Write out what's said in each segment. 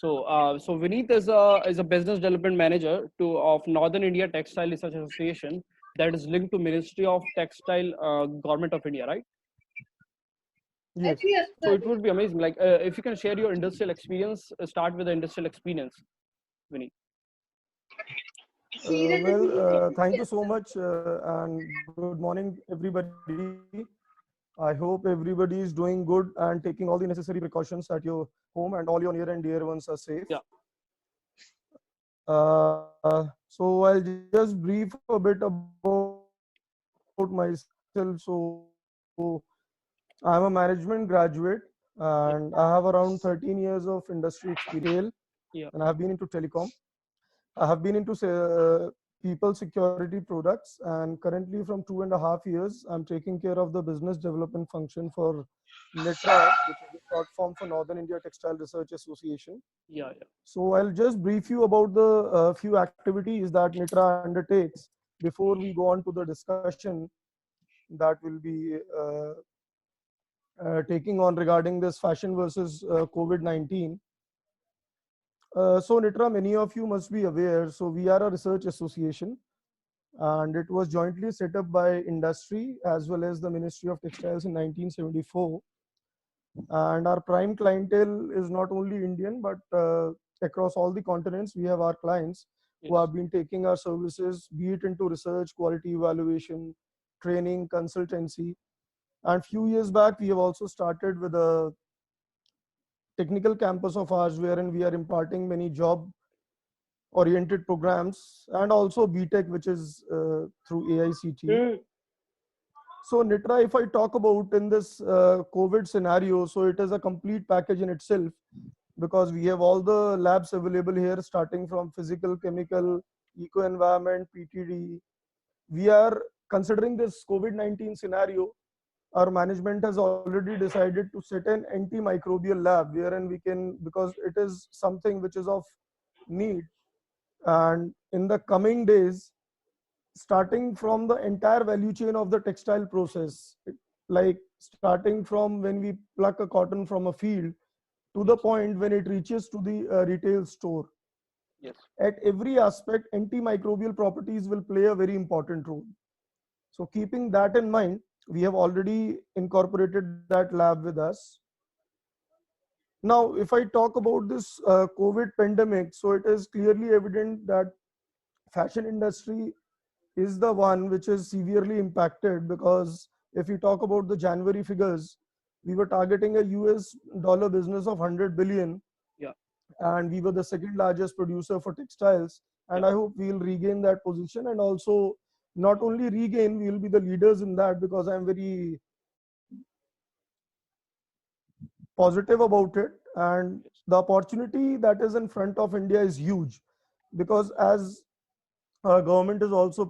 So Vineet is a business development manager of Northern India Textile Research Association that is linked to Ministry of Textile, Government of India, right? Yes. So it would be amazing. Like if you can share your industrial experience, start with the industrial experience, Vineet. Thank you so much, and good morning, everybody. I hope everybody is doing good and taking all the necessary precautions at your home, and all your near and dear ones are safe. Yeah. So I'll just brief a bit about myself. I'm a management graduate, and I have around 13 years of industry experience in retail, Yeah. and I have been into telecom. I have been into people security products, and currently from 2.5 years, I'm taking care of the business development function for NITRA, which is the short form for Northern India Textile Research Association. Yeah. Yeah. So I'll just brief you about the few activities that NITRA undertakes before we go on to the discussion that will be taking on regarding this fashion versus COVID-19. So NITRA, many of you must be aware, so we are a research association, and it was jointly set up by industry as well as the Ministry of Textiles in 1974. And our prime clientele is not only Indian, but across all the continents, we have our clients who Yes. have been taking our services, be it into research, quality evaluation, training, consultancy. And few years back, we have also started with a technical campus of ours, wherein we are imparting many job oriented programs, and also BTech, which is through AICT. So NITRA, if I talk about in this COVID scenario, so it is a complete package in itself, because we have all the labs available here, starting from physical, chemical, eco environment, PTD. We are considering this COVID-19 scenario. Our management has already decided to set an antimicrobial lab, wherein we can, because it is something which is of need. And in the coming days, starting from the entire value chain of the textile process, like starting from when we pluck a cotton from a field to the Yes. point when it reaches to the retail store. Yes. At every aspect, antimicrobial properties will play a very important role. So keeping that in mind, we have already incorporated that lab with us. Now, if I talk about this COVID pandemic, so it is clearly evident that fashion industry is the one which is severely impacted, because if you talk about the January figures, we were targeting a US dollar business of 100 billion, Yeah. and we were the second largest producer for textiles. Yeah. And I hope we will regain that position, and also not only regain, we will be the leaders in that, because I'm very positive about it. And Yes. the opportunity that is in front of India is huge, because as government is also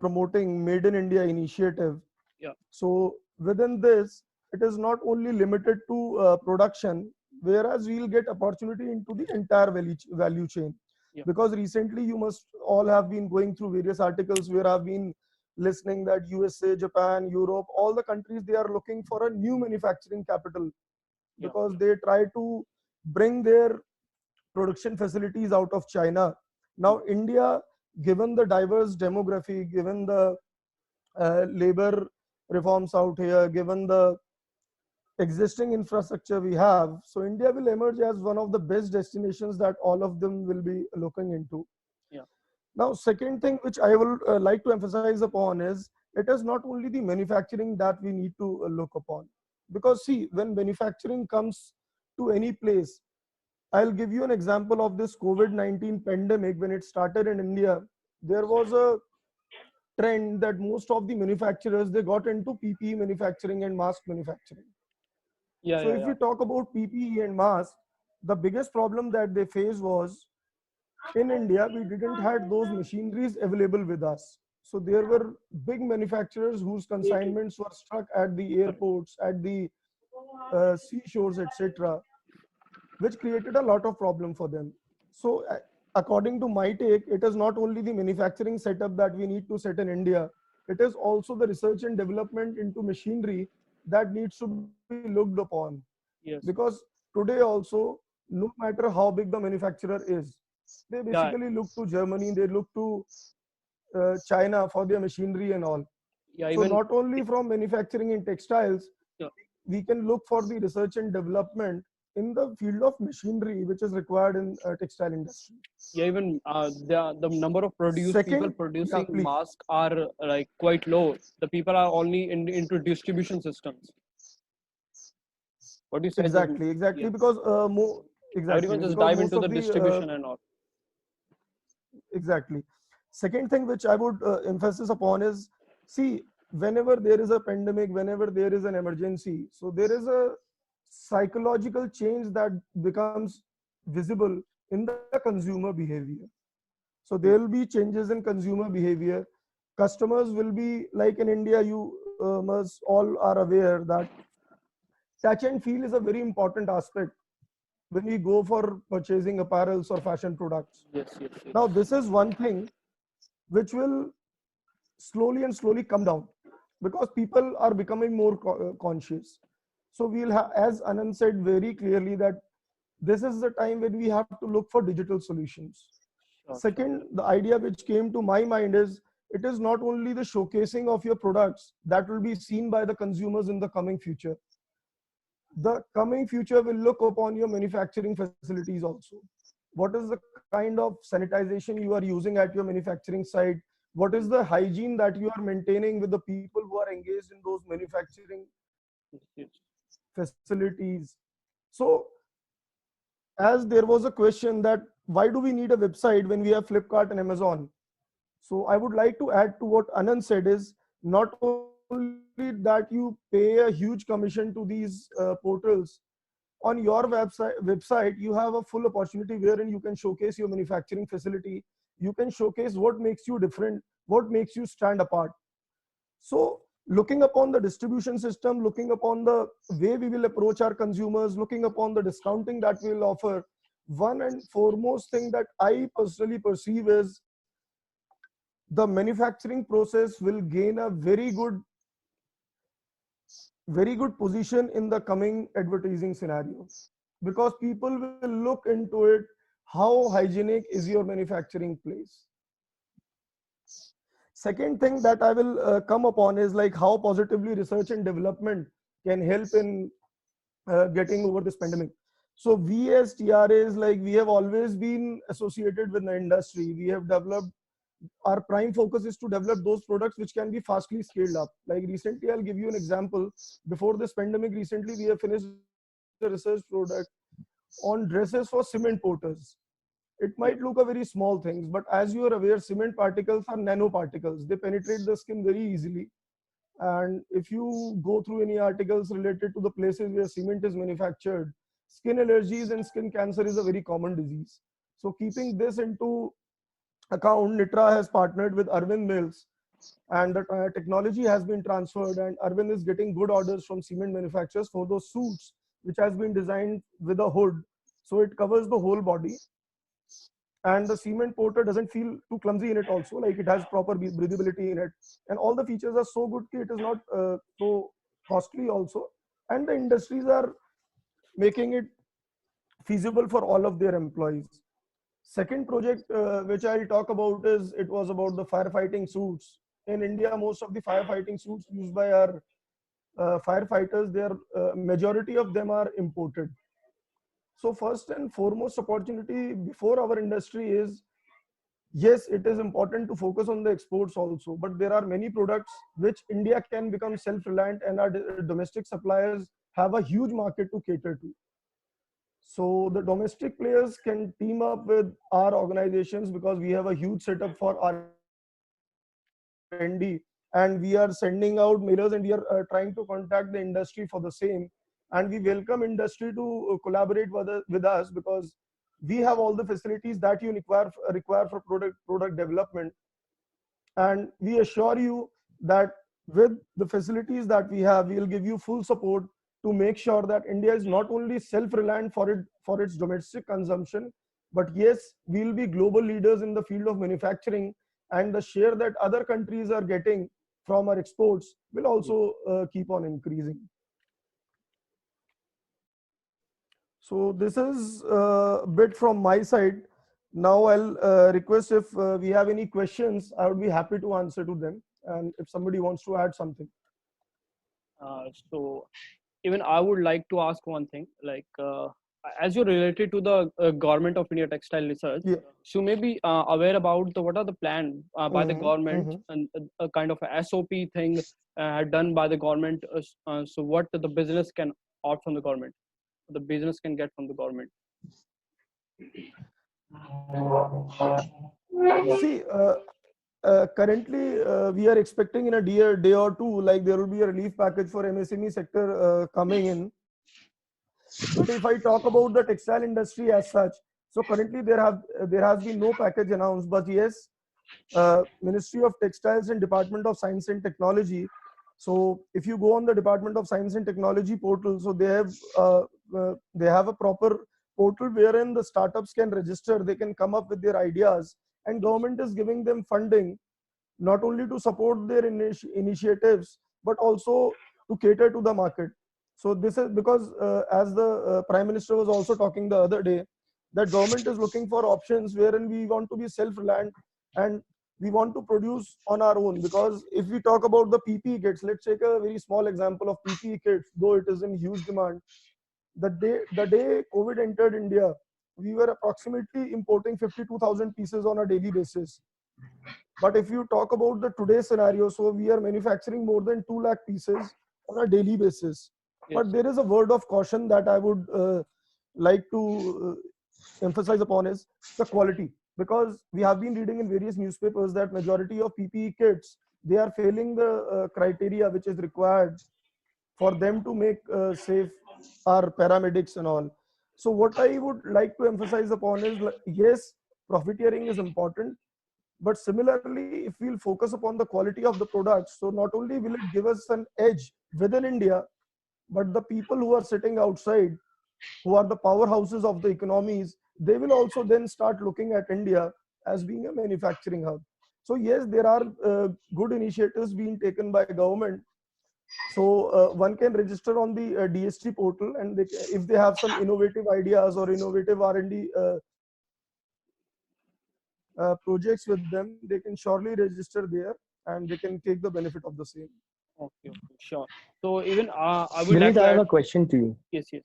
promoting Made in India initiative. Yeah. So within this, it is not only limited to production, whereas we'll get opportunity into the entire value chain. Yeah. Because recently you must all have been going through various articles where I've been listening that USA, Japan, Europe, all the countries, they are looking for a new manufacturing capital, Yeah. because they try to bring their production facilities out of China. Mm. Now, India, given the diverse demography, given the labor reforms out here, given the existing infrastructure we have, so India will emerge as one of the best destinations that all of them will be looking into. Yeah. Now, second thing which I will like to emphasize upon is, it is not only the manufacturing that we need to look upon. Because see, when manufacturing comes to any place, I'll give you an example of this COVID-19 pandemic. When it started in India, there was a trend that most of the manufacturers, they got into PPE manufacturing and mask manufacturing. Yeah. So Yeah. if Yeah. we talk about PPE and mask, the biggest problem that they faced was, in India, we didn't had those machineries available with us. So there were big manufacturers whose consignments were stuck at the Correct. airports, at the seashores, etc., which created a lot of problem for them. So according to my take, it is not only the manufacturing setup that we need to set in India, it is also the research and development into machinery that needs to be looked upon. Yes. Because today also, no matter how big the manufacturer is. They Yeah, basically look to Germany, they look to China for their machinery and all. yeah, So even not only from manufacturing in textiles, yeah, we can look for the research and development in the field of machinery, which is required in textile industry. yeah, even the number of people Second, yeah, producing please. masks are like quite low. The people are only into distribution systems. What you said is, Exactly, yeah, exactly, because everyone exactly just because dive most into the of the distribution and all. exactly. Second thing which I would emphasis upon is, see, whenever there is a pandemic, whenever there is an emergency, so there is a psychological change that becomes visible in the consumer behavior. So there will be changes in consumer behavior. Customers will be like in India, you must all are aware that touch and feel is a very important aspect when we go for purchasing apparels or fashion products. Yes, yes, Now, yes. this is one thing which will slowly and slowly come down because people are becoming more conscious. So we'll have, as Anand said very clearly, that this is the time when we have to look for digital solutions. Sure, sure. Second, the idea which came to my mind is it is not only the showcasing of your products that will be seen by the consumers in the coming future. The coming future will look upon your manufacturing facilities also. What is the kind of sanitization you are using at your manufacturing site? What is the hygiene that you are maintaining with the people who are engaged in those manufacturing Yes, yes. facilities? So, as there was a question that why do we need a website when we have Flipkart and Amazon? So I would like to add to what Anand said is not only that you pay a huge commission to these portals, on your website you have a full opportunity wherein you can showcase your manufacturing facility, you can showcase what makes you different, what makes you stand apart. So looking upon the distribution system, looking upon the way we will approach our consumers, looking upon the discounting that we will offer, one and foremost thing that I personally perceive is the manufacturing process will gain a very good position in the coming advertising scenario because people will look into it how hygienic is your manufacturing place. Second thing that I will come upon is like how positively research and development can help in getting over this pandemic. So we as TRAs, like we have always been associated with the industry. We have developed, our prime focus is to develop those products which can be fastly scaled up. Like recently, I'll give you an example. Before this pandemic, recently we have finished a research product on dresses for cement porters. It might look a very small things, but as you are aware, cement particles are nanoparticles. They penetrate the skin very easily. And if you go through any articles related to the places where cement is manufactured, skin allergies and skin cancer is a very common disease. So keeping this into account, Nitra has partnered with Arvind Mills and the technology has been transferred and Arvind is getting good orders from cement manufacturers for those suits which has been designed with a hood. So it covers the whole body and the cement porter doesn't feel too clumsy in it also, like it has proper breathability in it and all the features are so good that it is not so costly also, and the industries are making it feasible for all of their employees. Second project which I'll talk about is it was about the firefighting suits. In India, most of the firefighting suits used by our firefighters, their majority of them are imported. So first and foremost opportunity before our industry is, yes, it is important to focus on the exports also, but there are many products which India can become self-reliant and our domestic suppliers have a huge market to cater to. So the domestic players can team up with our organizations because we have a huge setup for R&D and we are sending out mailers and we are trying to contact the industry for the same. And we welcome industry to collaborate with us because we have all the facilities that you require for product development. And we assure you that with the facilities that we have, we will give you full support to make sure that India is not only self-reliant for its domestic consumption, but yes, we will be global leaders in the field of manufacturing, and the share that other countries are getting from our exports will also keep on increasing. So this is a bit from my side. Now I'll request if we have any questions, I would be happy to answer to them. And if somebody wants to add something. So even I would like to ask one thing, like as you're related to the Government of India Textile Research, Yeah. so you may be aware about the what are the plan by the Mhm, government mhm. and a kind of a SOP thing done by the government. So what the business can opt from the government, the business can get from the government. See, currently we are expecting in a day or two, like there will be a relief package for MSME sector coming in. But if I talk about the textile industry as such, so currently there has been no package announced. But yes, Ministry of Textiles and Department of Science and Technology. So if you go on the Department of Science and Technology portal, so they have a proper portal wherein the startups can register, they can come up with their ideas, and government is giving them funding not only to support their initiatives but also to cater to the market. So this is because as the Prime Minister was also talking the other day, that government is looking for options wherein we want to be self-reliant and we want to produce on our own. Because if we talk about the PPE kits, let's take a very small example of PPE kits, though it is in huge demand. The day COVID entered India, we were approximately importing 52,000 pieces on a daily basis. But if you talk about the today's scenario, so we are manufacturing more than 2 lakh pieces on a daily basis. Yes. But there is a word of caution that I would like to emphasize upon is the quality. Because we have been reading in various newspapers that majority of PPE kits, they are failing the criteria which is required for them to make safe our paramedics and all. So what I would like to emphasize upon is, yes, profiteering is important, but similarly, if we'll focus upon the quality of the products, so not only will it give us an edge within India, but the people who are sitting outside, who are the powerhouses of the economies, they will also then start looking at India as being a manufacturing hub. So yes, there are good initiatives being taken by government. So one can register on the DST portal, and if they have some innovative ideas or innovative R&D projects with them, they can surely register there and they can take the benefit of the same. Okay, okay, sure. So even I would like Vineet, to I have add. a question to you. Yes, yes.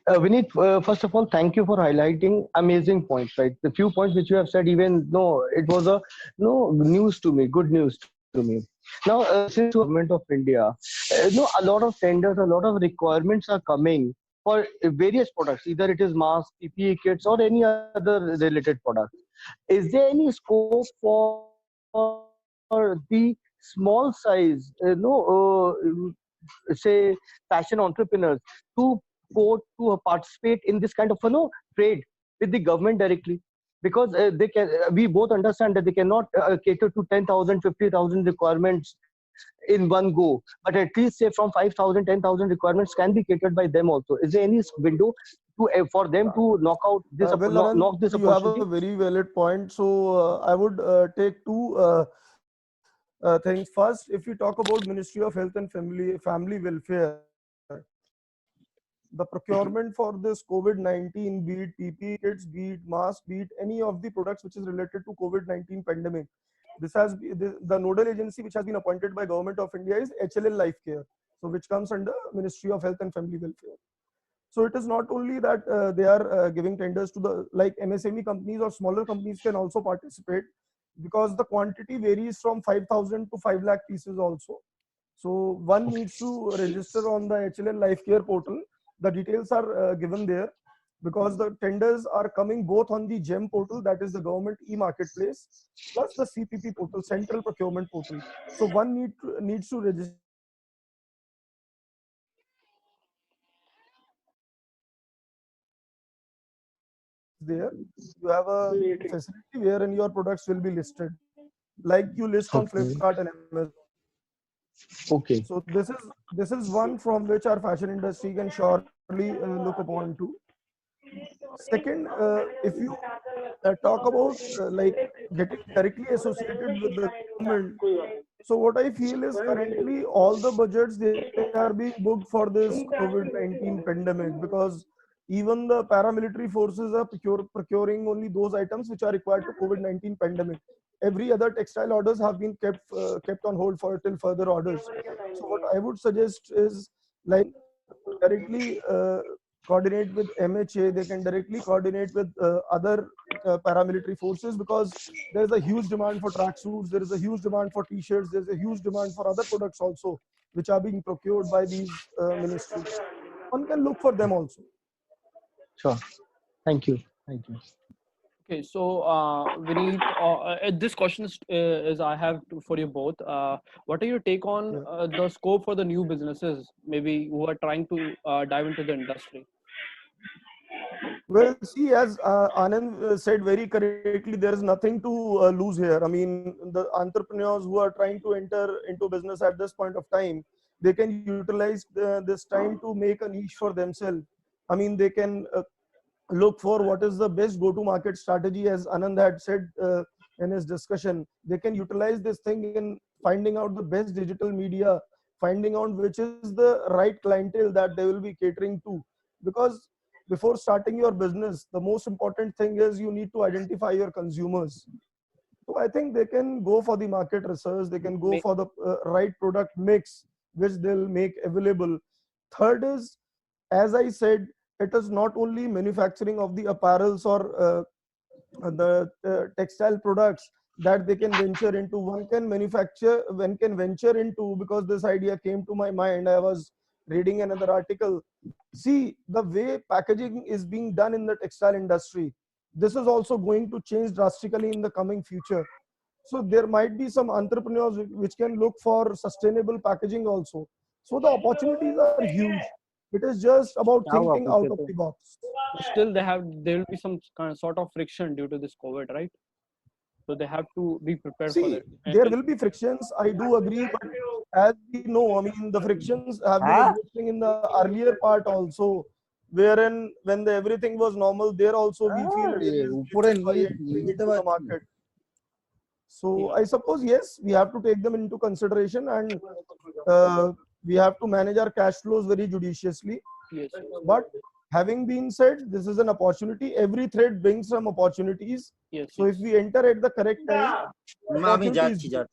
Vineet, first of all, thank you for highlighting amazing points. Right, the few points which you have said, even no, it was a no news to me, good news to me. Now, since you are the government of India, a lot of tenders, a lot of requirements are coming for various products. Either it is masks, PPE kits, or any other related products. Is there any scope for the small size, say fashion entrepreneurs to go to participate in this kind of trade with the government directly, because they can we both understand that they cannot cater to 10,000, 50,000 requirements in one go, but at least say from 5,000, 10,000 requirements can be catered by them also. Is there any window to for them to Well, Anand, knock this you have opportunity? a very valid point. So I would take two things. First, if you talk about Ministry of Health and Family Welfare, the procurement for this COVID-19, be it PPE kits, be it masks, be it any of the products which is related to COVID-19 pandemic, the nodal agency which has been appointed by Government of India is HLL Lifecare, so which comes under Ministry of Health and Family Welfare. So it is not only that they are giving tenders to the like MSME companies or smaller companies can also participate, because the quantity varies from 5,000 to 5 lakh pieces also. So one needs to register on the HLL Lifecare portal. The details are given there, because the tenders are coming both on the GEM portal, that is the government e-marketplace, plus the CPP portal, Central Procurement Portal. So one needs to register there. You have a facility wherein your products will be listed. Like you list on Flipkart and Amazon, you have a facility wherein your products will be listed. Like you list on Okay. Flipkart and Amazon. Okay. So this is one from which our fashion industry can surely look upon to. Second, if you talk about like getting directly associated with the government, so what I feel is currently all the budgets they are being booked for this COVID-19 pandemic, because even the paramilitary forces are procuring only those items which are required to COVID-19 pandemic. Every other textile orders have been kept on hold for till further orders. So what I would suggest is like directly coordinate with MHA. They can directly coordinate with other paramilitary forces, because there is a huge demand for tracksuits, there is a huge demand for t-shirts, there is a huge demand for other products also, which are being procured by these ministries. One can look for them also. Sure. Thank you. Thank you. Okay, so Vineet, this question is I have for you both. What are your take on Yeah. the scope for the new businesses, maybe who are trying to dive into the industry? Well, see, as Anand said very correctly, there is nothing to lose here. I mean, the entrepreneurs who are trying to enter into business at this point of time, they can utilize this time to make a niche for themselves. I mean, they can look for what is the best go-to-market strategy, as Anand had said in his discussion. They can utilize this thing in finding out the best digital media, finding out which is the right clientele that they will be catering to. Because before starting your business, the most important thing is you need to identify your consumers. So I think they can go for the market research, they can go May- for the right product mix, which they'll make available. Third is, as I said, it is not only manufacturing of the apparels or the textile products that they can venture into. One can venture into, because this idea came to my mind. I was reading another article. See, the way packaging is being done in the textile industry, this is also going to change drastically in the coming future. So there might be some entrepreneurs which can look for sustainable packaging also. So the opportunities are huge. It is just about क्या हुआ thinking out पूछे of तो the box. Still, there will be some kind of sort of friction due to this COVID, right? So they have to be prepared for See, that. there will be frictions, I do agree, but as we know, I mean, the frictions have been हाँ existing in the earlier part also, wherein when everything was normal, there also we feel हाँ, it ये is ऊपर है frictions by ये entering ये तो into the बात की market. So Yeah. I suppose, yes, we have to take them into consideration, and uh, we have to manage our cash flows very judiciously. Yes. Yes. But having been said, this is an opportunity. Every thread brings some opportunities. Yes. So if Yes. we enter at the correct time, मामी opportunity is जाती huge. जाती